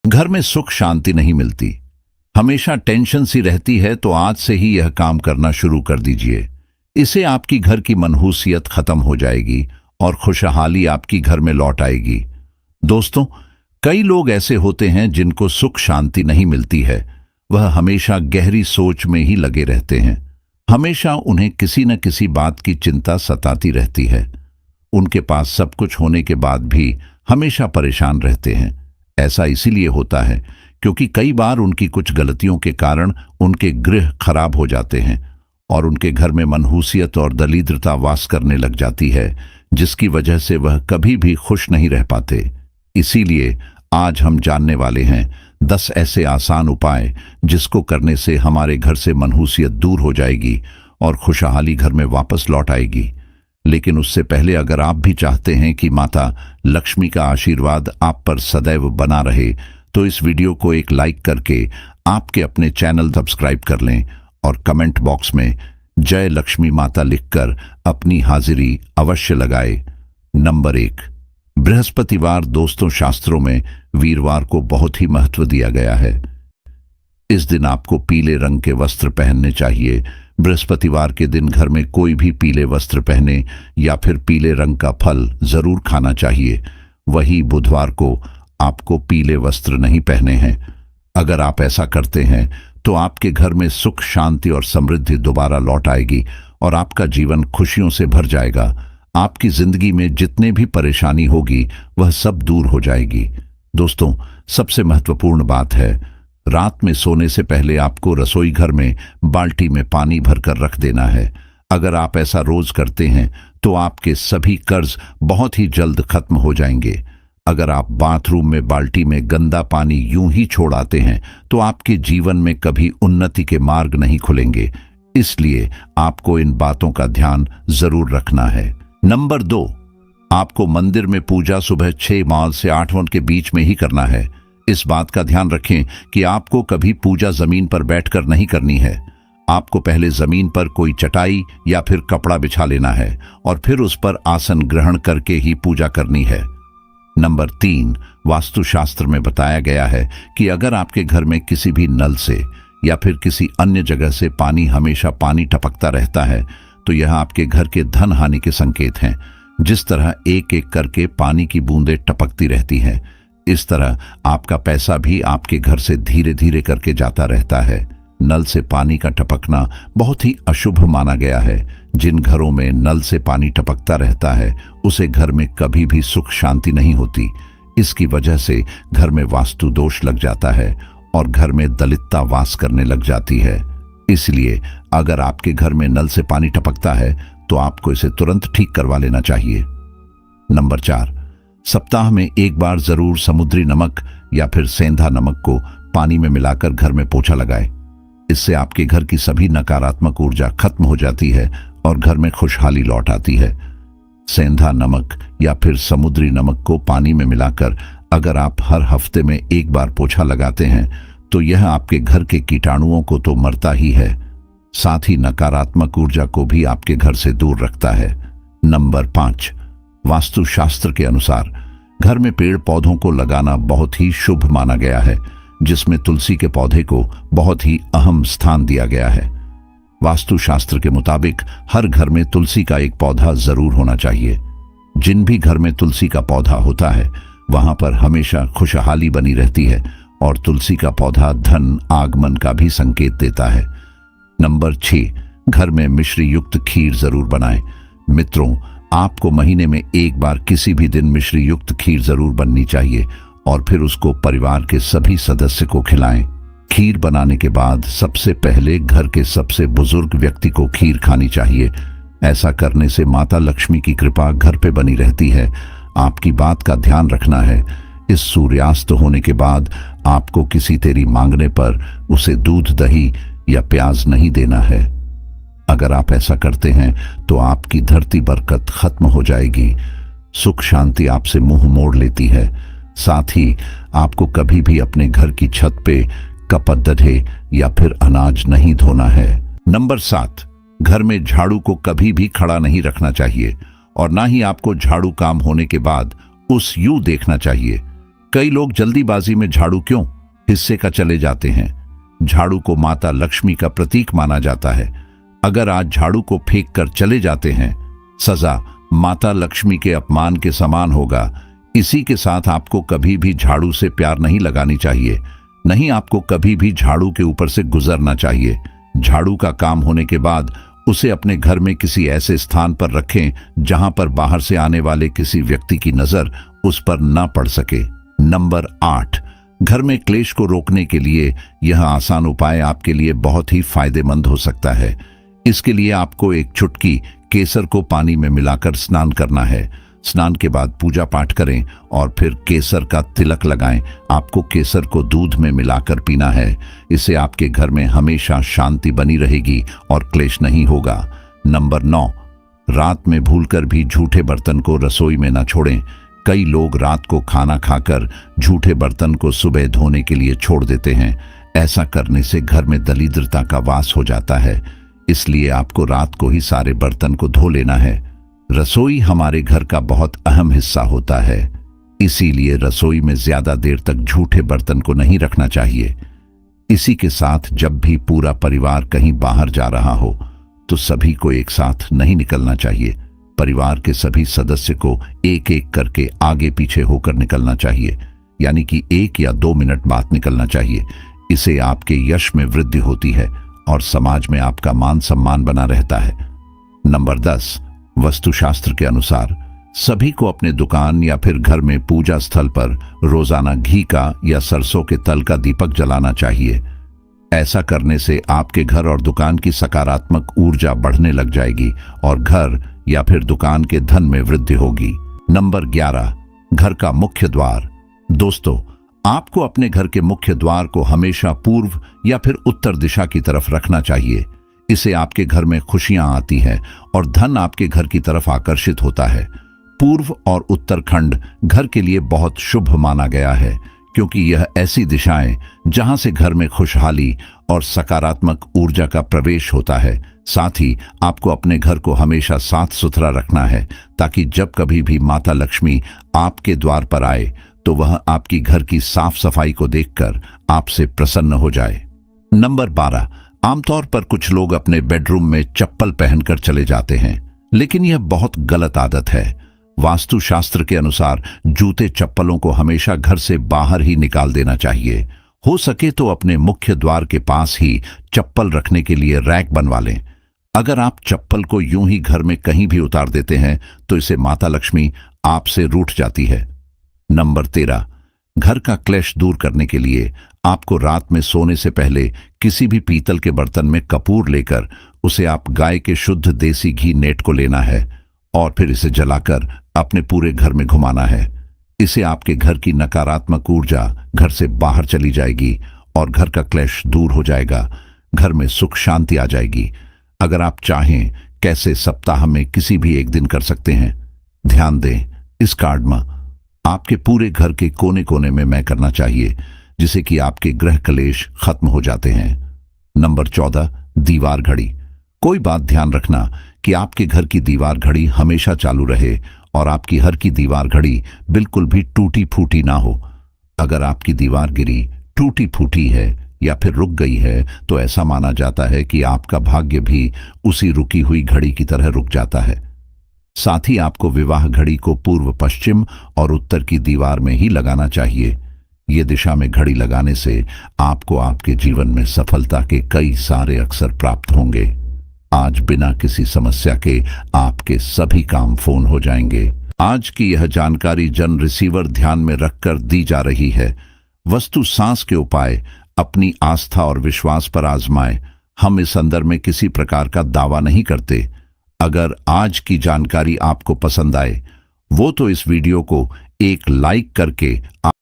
घर में सुख शांति नहीं मिलती, हमेशा टेंशन सी रहती है, तो आज से ही यह काम करना शुरू कर दीजिए। इससे आपकी घर की मनहूसियत खत्म हो जाएगी और खुशहाली आपकी घर में लौट आएगी। दोस्तों, कई लोग ऐसे होते हैं जिनको सुख शांति नहीं मिलती है। वह हमेशा गहरी सोच में ही लगे रहते हैं। हमेशा उन्हें किसी न किसी बात की चिंता सताती रहती है। उनके पास सब कुछ होने के बाद भी हमेशा परेशान रहते हैं। ऐसा इसीलिए होता है क्योंकि कई बार उनकी कुछ गलतियों के कारण उनके गृह खराब हो जाते हैं और उनके घर में मनहूसियत और दरिद्रता वास करने लग जाती है, जिसकी वजह से वह कभी भी खुश नहीं रह पाते। इसीलिए आज हम जानने वाले हैं 10 ऐसे आसान उपाय जिसको करने से हमारे घर से मनहूसियत दूर हो जाएगी और खुशहाली घर में वापस लौट आएगी। लेकिन उससे पहले अगर आप भी चाहते हैं कि माता लक्ष्मी का आशीर्वाद आप पर सदैव बना रहे, तो इस वीडियो को एक लाइक करके आपके अपने चैनल सब्सक्राइब कर लें और कमेंट बॉक्स में जय लक्ष्मी माता लिखकर अपनी हाजिरी अवश्य लगाए। नंबर 1, बृहस्पतिवार। दोस्तों, शास्त्रों में वीरवार को बहुत ही महत्व दिया गया है। इस दिन आपको पीले रंग के वस्त्र पहनने चाहिए। बृहस्पतिवार के दिन घर में कोई भी पीले वस्त्र पहने या फिर पीले रंग का फल जरूर खाना चाहिए। वहीं बुधवार को आपको पीले वस्त्र नहीं पहने हैं। अगर आप ऐसा करते हैं तो आपके घर में सुख शांति और समृद्धि दोबारा लौट आएगी और आपका जीवन खुशियों से भर जाएगा। आपकी जिंदगी में जितने भी परेशानी होगी वह सब दूर हो जाएगी। दोस्तों, सबसे महत्वपूर्ण बात है, रात में सोने से पहले आपको रसोई घर में बाल्टी में पानी भरकर रख देना है। अगर आप ऐसा रोज करते हैं तो आपके सभी कर्ज बहुत ही जल्द खत्म हो जाएंगे। अगर आप बाथरूम में बाल्टी में गंदा पानी यूं ही छोड़ आते हैं तो आपके जीवन में कभी उन्नति के मार्ग नहीं खुलेंगे। इसलिए आपको इन बातों का ध्यान जरूर रखना है। नंबर 2, आपको मंदिर में पूजा सुबह 6 माल से 8 वन के बीच में ही करना है। इस बात का ध्यान रखें कि आपको कभी पूजा जमीन पर बैठकर नहीं करनी है। आपको पहले जमीन पर कोई चटाई या फिर कपड़ा बिछा लेना है और फिर उस पर आसन ग्रहण करके ही पूजा करनी है। नंबर 3, वास्तुशास्त्र में बताया गया है कि अगर आपके घर में किसी भी नल से या फिर किसी अन्य जगह से हमेशा पानी टपकता रहता है तो यह आपके घर के धन हानि के संकेत हैं। जिस तरह एक एक करके पानी की बूंदें टपकती रहती हैं, इस तरह आपका पैसा भी आपके घर से धीरे धीरे करके जाता रहता है। नल से पानी का टपकना बहुत ही अशुभ माना गया है। जिन घरों में नल से पानी टपकता रहता है उसे घर में कभी भी सुख शांति नहीं होती। इसकी वजह से घर में वास्तु दोष लग जाता है और घर में दलितता वास करने लग जाती है। इसलिए अगर आपके घर में नल से पानी टपकता है तो आपको इसे तुरंत ठीक करवा लेना चाहिए। नंबर 4, सप्ताह में एक बार जरूर समुद्री नमक या फिर सेंधा नमक को पानी में मिलाकर घर में पोछा लगाएं। इससे आपके घर की सभी नकारात्मक ऊर्जा खत्म हो जाती है और घर में खुशहाली लौट आती है। सेंधा नमक या फिर समुद्री नमक को पानी में मिलाकर अगर आप हर हफ्ते में एक बार पोछा लगाते हैं तो यह आपके घर के कीटाणुओं को तो मरता ही है, साथ ही नकारात्मक ऊर्जा को भी आपके घर से दूर रखता है। नंबर 5, वास्तुशास्त्र के अनुसार घर में पेड़ पौधों को लगाना बहुत ही शुभ माना गया है, जिसमें तुलसी के पौधे को बहुत ही अहम स्थान दिया गया है। वास्तुशास्त्र के मुताबिक हर घर में तुलसी का एक पौधा जरूर होना चाहिए। जिन भी घर में तुलसी का पौधा होता है वहां पर हमेशा खुशहाली बनी रहती है और तुलसी का पौधा धन आगमन का भी संकेत देता है। नंबर 6, घर में मिश्री युक्त खीर जरूर बनाएं। मित्रों, आपको महीने में एक बार किसी भी दिन मिश्री युक्त खीर जरूर बननी चाहिए और फिर उसको परिवार के सभी सदस्य को खिलाएं। खीर बनाने के बाद सबसे पहले घर के सबसे बुजुर्ग व्यक्ति को खीर खानी चाहिए। ऐसा करने से माता लक्ष्मी की कृपा घर पे बनी रहती है। आपकी बात का ध्यान रखना है। इस सूर्यास्त होने के बाद आपको किसी तेरी मांगने पर उसे दूध दही या प्याज नहीं देना है। अगर आप ऐसा करते हैं तो आपकी धरती बरकत खत्म हो जाएगी, सुख शांति आपसे मुंह मोड़ लेती है। साथ ही आपको कभी भी अपने घर की छत पे कपड़े या फिर अनाज नहीं धोना है। नंबर 7, घर में झाड़ू को कभी भी खड़ा नहीं रखना चाहिए और ना ही आपको झाड़ू काम होने के बाद उस यूं देखना चाहिए। कई लोग जल्दीबाजी में झाड़ू क्यों हिस्से का चले जाते हैं। झाड़ू को माता लक्ष्मी का प्रतीक माना जाता है। अगर आज झाड़ू को फेंक कर चले जाते हैं, सजा माता लक्ष्मी के अपमान के समान होगा। इसी के साथ आपको कभी भी झाड़ू से प्यार नहीं लगानी चाहिए, नहीं आपको कभी भी झाड़ू के ऊपर से गुजरना चाहिए। झाड़ू का काम होने के बाद उसे अपने घर में किसी ऐसे स्थान पर रखें जहां पर बाहर से आने वाले किसी व्यक्ति की नजर उस पर न पड़ सके। नंबर 8, घर में क्लेश को रोकने के लिए यह आसान उपाय आपके लिए बहुत ही फायदेमंद हो सकता है। इसके लिए आपको एक चुटकी केसर को पानी में मिलाकर स्नान करना है। स्नान के बाद पूजा पाठ करें और फिर केसर का तिलक लगाएं। आपको केसर को दूध में मिलाकर पीना है। इससे आपके घर में हमेशा शांति बनी रहेगी और क्लेश नहीं होगा। नंबर 9, रात में भूलकर भी झूठे बर्तन को रसोई में न छोड़ें। कई लोग रात को खाना खाकर झूठे बर्तन को सुबह धोने के लिए छोड़ देते हैं। ऐसा करने से घर में दरिद्रता का वास हो जाता है। इसलिए आपको रात को ही सारे बर्तन को धो लेना है। रसोई हमारे घर का बहुत अहम हिस्सा होता है, इसीलिए रसोई में ज्यादा देर तक झूठे बर्तन को नहीं रखना चाहिए। इसी के साथ जब भी पूरा परिवार कहीं बाहर जा रहा हो तो सभी को एक साथ नहीं निकलना चाहिए। परिवार के सभी सदस्य को एक एक करके आगे पीछे होकर निकलना चाहिए, यानी कि 1 या 2 मिनट बाद निकलना चाहिए। इससे आपके यश में वृद्धि होती है और समाज में आपका मान सम्मान बना रहता है। नंबर 10, वास्तुशास्त्र के अनुसार सभी को अपने दुकान या फिर घर में पूजा स्थल पर रोजाना घी का या सरसों के तल का दीपक जलाना चाहिए। ऐसा करने से आपके घर और दुकान की सकारात्मक ऊर्जा बढ़ने लग जाएगी और घर या फिर दुकान के धन में वृद्धि होगी। नंबर 11, घर का मुख्य द्वार। दोस्तों, आपको अपने घर के मुख्य द्वार को हमेशा पूर्व या फिर उत्तर दिशा की तरफ रखना चाहिए। इससे आपके घर में खुशियां आती हैं और धन आपके घर की तरफ आकर्षित होता है। पूर्व और उत्तर खंड घर के लिए बहुत शुभ माना गया है, क्योंकि यह ऐसी दिशाएं जहां से घर में खुशहाली और सकारात्मक ऊर्जा का प्रवेश होता है। साथ ही आपको अपने घर को हमेशा साफ सुथरा रखना है, ताकि जब कभी भी माता लक्ष्मी आपके द्वार पर आए तो वह आपकी घर की साफ सफाई को देखकर आपसे प्रसन्न हो जाए। नंबर 12, आमतौर पर कुछ लोग अपने बेडरूम में चप्पल पहनकर चले जाते हैं, लेकिन यह बहुत गलत आदत है। वास्तुशास्त्र के अनुसार जूते चप्पलों को हमेशा घर से बाहर ही निकाल देना चाहिए। हो सके तो अपने मुख्य द्वार के पास ही चप्पल रखने के लिए रैक बनवा लें। अगर आप चप्पल को यूं ही घर में कहीं भी उतार देते हैं तो इसे माता लक्ष्मी आपसे रूठ जाती है। नंबर 13, घर का क्लेश दूर करने के लिए आपको रात में सोने से पहले किसी भी पीतल के बर्तन में कपूर लेकर उसे आप गाय के शुद्ध देसी घी नेट को लेना है और फिर इसे जलाकर अपने पूरे घर में घुमाना है। इससे आपके घर की नकारात्मक ऊर्जा घर से बाहर चली जाएगी और घर का क्लेश दूर हो जाएगा। घर में सुख शांति आ जाएगी। अगर आप चाहें कैसे सप्ताह में किसी भी एक दिन कर सकते हैं। ध्यान दें, इस कार्ड में आपके पूरे घर के कोने कोने में मैं करना चाहिए, जिससे कि आपके ग्रह क्लेश खत्म हो जाते हैं। नंबर 14, दीवार घड़ी। कोई बात ध्यान रखना कि आपके घर की दीवार घड़ी हमेशा चालू रहे और आपकी हर की दीवार घड़ी बिल्कुल भी टूटी फूटी ना हो। अगर आपकी दीवार गिरी, टूटी फूटी है या फिर रुक गई है तो ऐसा माना जाता है कि आपका भाग्य भी उसी रुकी हुई घड़ी की तरह रुक जाता है। साथ ही आपको विवाह घड़ी को पूर्व, पश्चिम और उत्तर की दीवार में ही लगाना चाहिए। ये दिशा में घड़ी लगाने से आपको आपके जीवन में सफलता के कई सारे अवसर प्राप्त होंगे। आज बिना किसी समस्या के आपके सभी काम फोन हो जाएंगे। आज की यह जानकारी जन रिसीवर ध्यान में रखकर दी जा रही है। वस्तु सांस के उपाय अपनी आस्था और विश्वास पर आजमाएं। हम इस संदर्भ में किसी प्रकार का दावा नहीं करते। अगर आज की जानकारी आपको पसंद आए वो तो इस वीडियो को एक लाइक करके